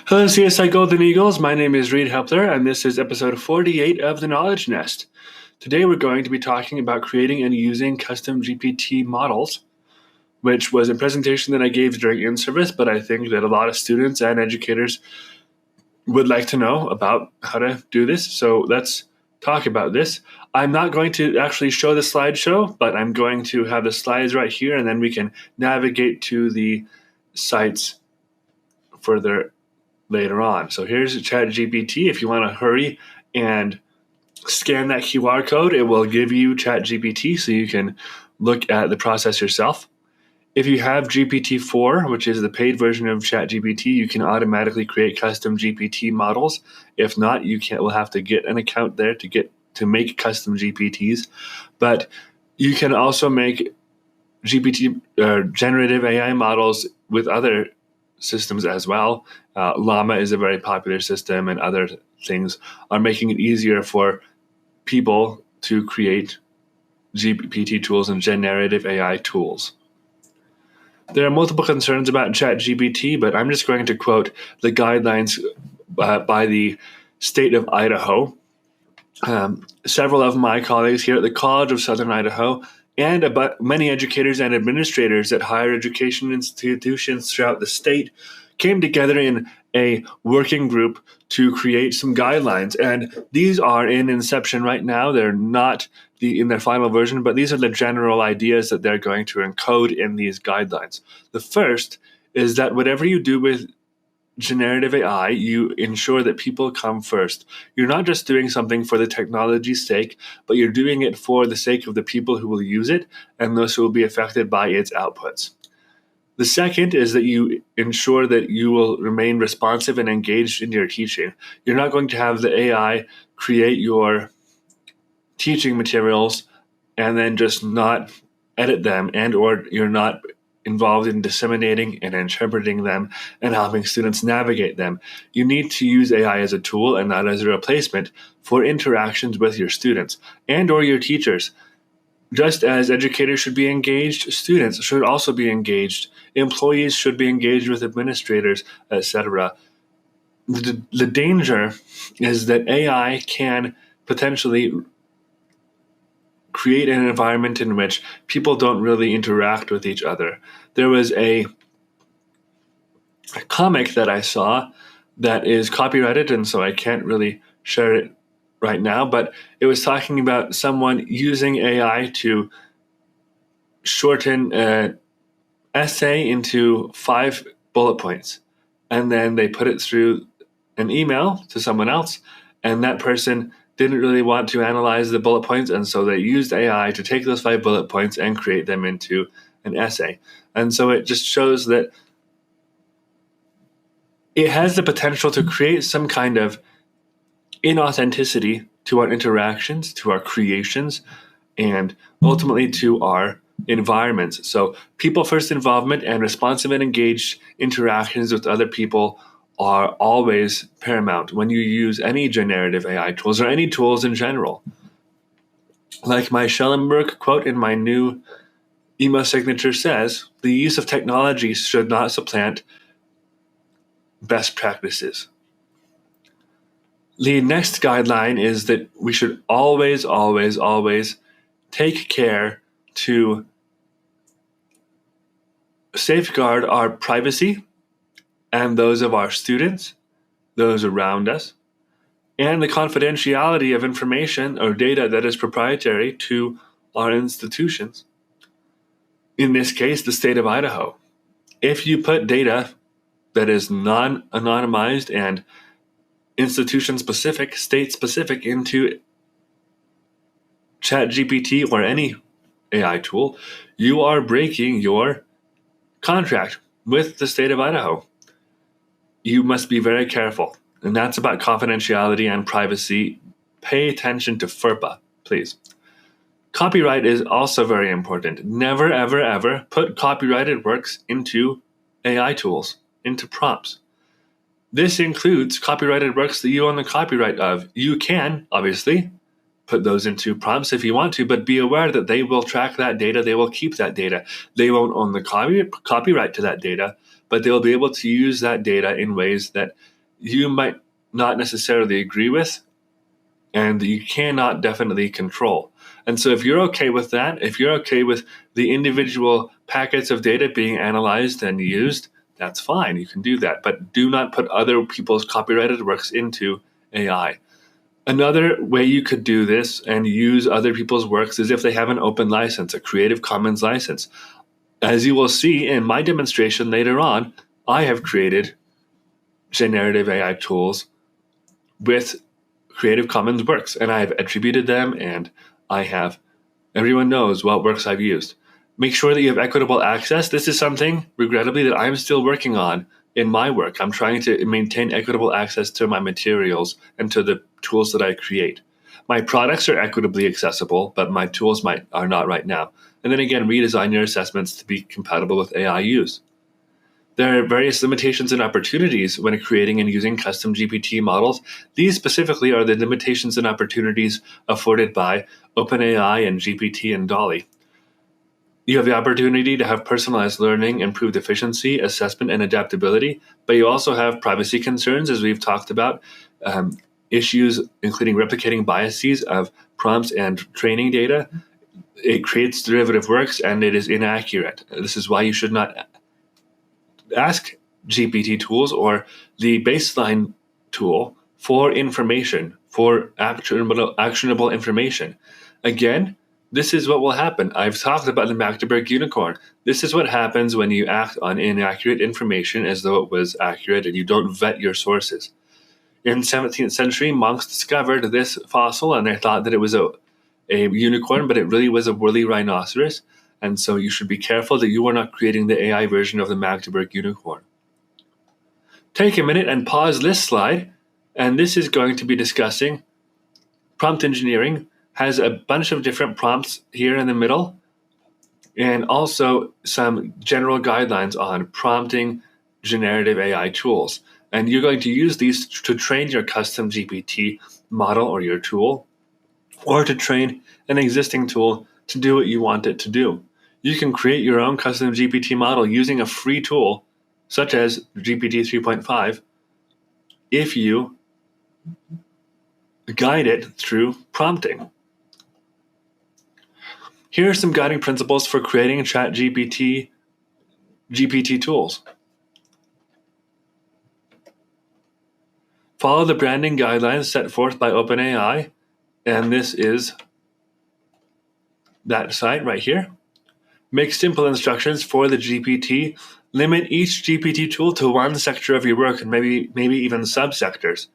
Hello, CSI Golden Eagles. My name is Reed Hepler, and this is episode 48 of the Knowledge Nest. Today, we're going to be talking about creating and using custom GPT models, which was a presentation that I gave during in-service, but I think that a lot of students and educators would like to know about how to do this. So let's talk about this. I'm not going to actually show the slideshow, but I'm going to have the slides right here, and then we can navigate to the sites further later on. So here's ChatGPT. If you want to hurry and scan that QR code, it will give you ChatGPT so you can look at the process yourself. If you have GPT-4, which is the paid version of ChatGPT, you can automatically create custom GPT models. If not, will have to get an account there to make custom GPTs. But you can also make GPT generative AI models with other systems as well. Llama is a very popular system, and other things are making it easier for people to create GPT tools and generative AI tools. There are multiple concerns about ChatGPT, but I'm just going to quote the guidelines by the state of Idaho. Several of my colleagues here at the College of Southern Idaho and many educators and administrators at higher education institutions throughout the state came together in a working group to create some guidelines. And these are in inception right now. They're not in their final version, but these are the general ideas that they're going to encode in these guidelines. The first is that whatever you do with generative AI, you ensure that people come first. You're not just doing something for the technology's sake, but you're doing it for the sake of the people who will use it and those who will be affected by its outputs. The second is that you ensure that you will remain responsive and engaged in your teaching. You're not going to have the AI create your teaching materials and then just not edit them, or you're not involved in disseminating and interpreting them and helping students navigate them. You need to use AI as a tool and not as a replacement for interactions with your students and or your teachers. Just as educators should be engaged, students should also be engaged. Employees should be engaged with administrators, etc. The danger is that AI can potentially create an environment in which people don't really interact with each other. There was a comic that I saw that is copyrighted, and so I can't really share it right now, but it was talking about someone using AI to shorten an essay into 5 bullet points. And then they put it through an email to someone else, and that person didn't really want to analyze the bullet points, and so they used AI to take those 5 bullet points and create them into an essay. And so it just shows that it has the potential to create some kind of inauthenticity to our interactions, to our creations, and ultimately to our environments. So people-first involvement and responsive and engaged interactions with other people are always paramount when you use any generative AI tools or any tools in general. Like my Schellenberg quote in my new email signature says, the use of technology should not supplant best practices. The next guideline is that we should always, always, always take care to safeguard our privacy and those of our students, those around us, and the confidentiality of information or data that is proprietary to our institutions. In this case, the state of Idaho. If you put data that is non-anonymized and institution-specific, state-specific into ChatGPT or any AI tool, you are breaking your contract with the state of Idaho. You must be very careful, and that's about confidentiality and privacy. Pay attention to FERPA, please. Copyright is also very important. Never, ever, ever put copyrighted works into AI tools, into prompts. This includes copyrighted works that you own the copyright of. You can, obviously, put those into prompts if you want to, but be aware that they will track that data, they will keep that data. They won't own the copyright to that data, but they'll be able to use that data in ways that you might not necessarily agree with, and you cannot definitely control. And so if you're okay with that, if you're okay with the individual packets of data being analyzed and used, that's fine. You can do that. But do not put other people's copyrighted works into AI. Another way you could do this and use other people's works is if they have an open license, a Creative Commons license. As you will see in my demonstration later on, I have created generative AI tools with Creative Commons works, and I have attributed them, and everyone knows what works I've used. Make sure that you have equitable access. This is something, regrettably, that I'm still working on in my work. I'm trying to maintain equitable access to my materials and to the tools that I create. My products are equitably accessible, but my tools are not right now. And then again, redesign your assessments to be compatible with AI use. There are various limitations and opportunities when creating and using custom GPT models. These specifically are the limitations and opportunities afforded by OpenAI and GPT and DALL-E. You have the opportunity to have personalized learning, improved efficiency, assessment, and adaptability, but you also have privacy concerns, as we've talked about, issues including replicating biases of prompts and training data. It creates derivative works, and it is inaccurate. This is why you should not ask GPT tools or the baseline tool for information, for actionable information. Again, this is what will happen. I've talked about the Magdeburg unicorn. This is what happens when you act on inaccurate information as though it was accurate and you don't vet your sources. In the 17th century, monks discovered this fossil and they thought that it was a unicorn, but it really was a woolly rhinoceros. And so you should be careful that you are not creating the AI version of the Magdeburg unicorn. Take a minute and pause this slide, and this is going to be discussing prompt engineering. Has a bunch of different prompts here in the middle, and also some general guidelines on prompting generative AI tools. And you're going to use these to train your custom GPT model or your tool, or to train an existing tool to do what you want it to do. You can create your own custom GPT model using a free tool, such as GPT 3.5, if you guide it through prompting. Here are some guiding principles for creating GPT tools. Follow the branding guidelines set forth by OpenAI, and this is that site right here. Make simple instructions for the GPT. Limit each GPT tool to one sector of your work and maybe even subsectors.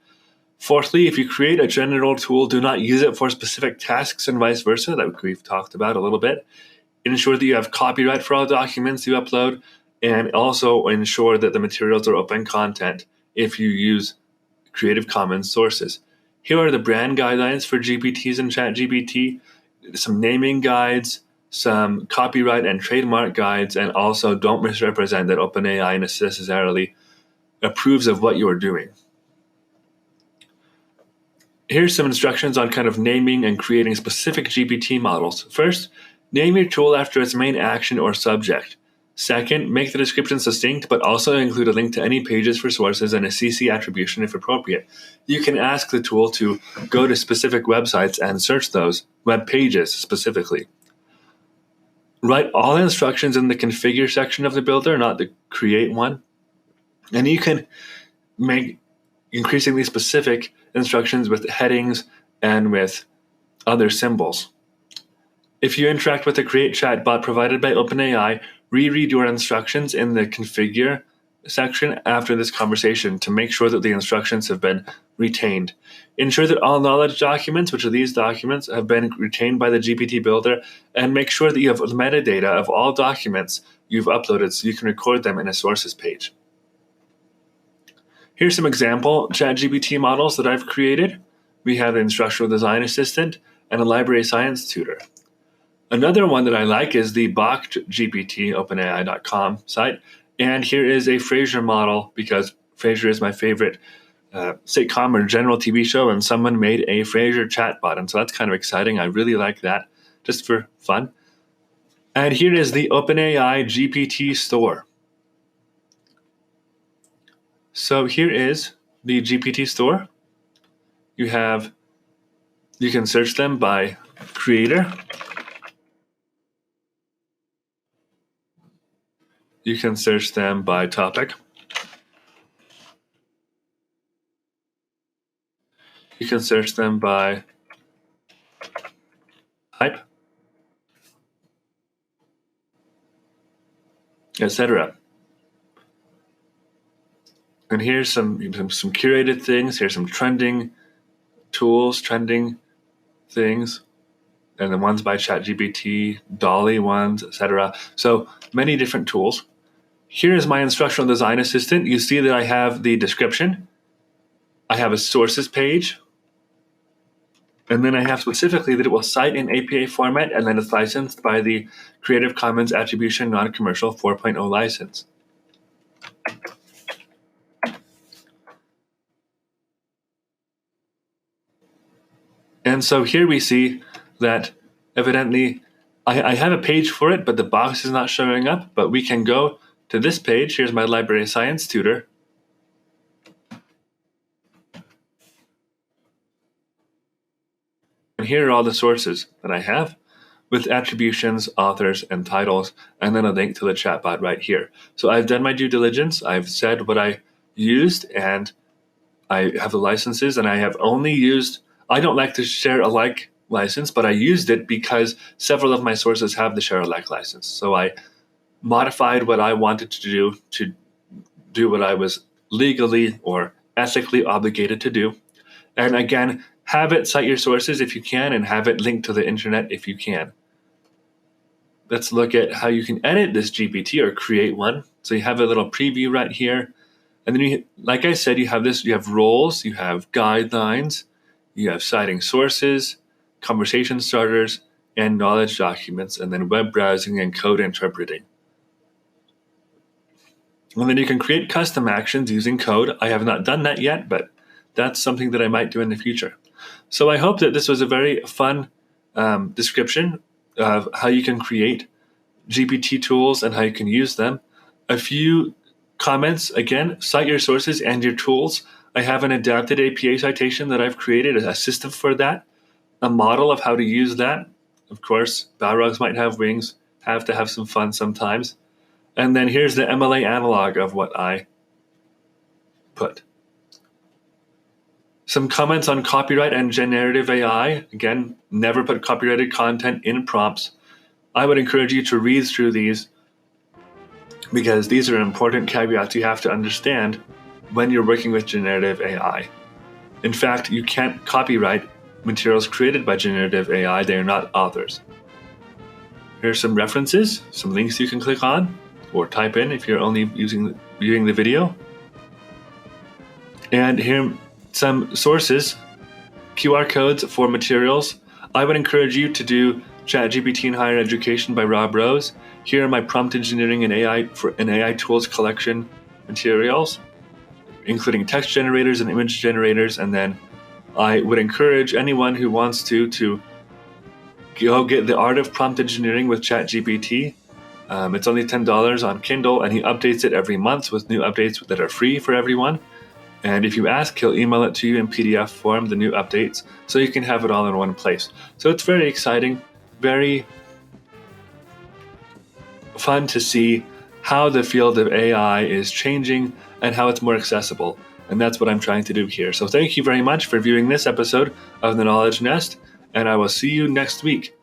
Fourthly, if you create a general tool, do not use it for specific tasks and vice versa, that we've talked about a little bit. Ensure that you have copyright for all documents you upload, and also ensure that the materials are open content if you use Creative Commons sources. Here are the brand guidelines for GPTs and ChatGPT, some naming guides, some copyright and trademark guides, and also don't misrepresent that OpenAI necessarily approves of what you're doing. Here's some instructions on kind of naming and creating specific GPT models. First, name your tool after its main action or subject. Second, make the description succinct, but also include a link to any pages for sources and a CC attribution if appropriate. You can ask the tool to go to specific websites and search those web pages specifically. Write all instructions in the configure section of the builder, not the create one. And you can make increasingly specific instructions with headings and with other symbols. If you interact with the Create chatbot provided by OpenAI, reread your instructions in the configure section after this conversation to make sure that the instructions have been retained. Ensure that all knowledge documents, which are these documents, have been retained by the GPT builder, and make sure that you have the metadata of all documents you've uploaded so you can record them in a sources page. Here's some example ChatGPT models that I've created. We have an instructional design assistant and a library science tutor. Another one that I like is the Bach GPT, OpenAI.com site. And here is a Frasier model because Frasier is my favorite sitcom or general TV show, and someone made a Frasier chatbot. And so that's kind of exciting. I really like that, just for fun. And here is the OpenAI GPT store. So here is the GPT store, you can search them by creator. You can search them by topic. You can search them by type, etc. And here's some curated things. Here's some trending tools, trending things, and the ones by ChatGPT, Dolly ones, etc. So many different tools. Here is my instructional design assistant. You see that I have the description. I have a sources page. And then I have specifically that it will cite in APA format, and then it's licensed by the Creative Commons Attribution Non-Commercial 4.0 license. And so here we see that evidently I have a page for it, but the box is not showing up. But we can go to this page. Here's my library science tutor. And here are all the sources that I have with attributions, authors, and titles, and then a link to the chatbot right here. So I've done my due diligence. I've said what I used, and I have the licenses, and I have only used, I don't like to share alike license, but I used it because several of my sources have the share alike license. So I modified what I wanted to do what I was legally or ethically obligated to do. And again, have it cite your sources if you can, and have it linked to the internet if you can. Let's look at how you can edit this GPT or create one. So you have a little preview right here. And then, like I said, you have roles, you have guidelines, you have citing sources, conversation starters, and knowledge documents, and then web browsing and code interpreting. And then you can create custom actions using code. I have not done that yet, but that's something that I might do in the future. So I hope that this was a very fun description of how you can create GPT tools and how you can use them. A few comments, again, cite your sources and your tools. I have an adapted APA citation that I've created, a system for that, a model of how to use that. Of course, Balrogs might have wings, have to have some fun sometimes. And then here's the MLA analog of what I put. Some comments on copyright and generative AI. Again, never put copyrighted content in prompts. I would encourage you to read through these because these are important caveats you have to understand when you're working with generative AI. In fact, you can't copyright materials created by generative AI. They are not authors. Here are some references, some links you can click on or type in if you're only viewing the video. And here some sources, QR codes for materials. I would encourage you to do ChatGPT in Higher Education by Rob Rose. Here are my prompt engineering and AI tools collection materials, including text generators and image generators. And then I would encourage anyone who wants to go get The Art of Prompt Engineering with ChatGPT. It's only $10 on Kindle, and he updates it every month with new updates that are free for everyone. And if you ask, he'll email it to you in PDF form, the new updates, so you can have it all in one place. So it's very exciting, very fun to see how the field of AI is changing and how it's more accessible. And that's what I'm trying to do here. So thank you very much for viewing this episode of The Knowledge Nest, and I will see you next week.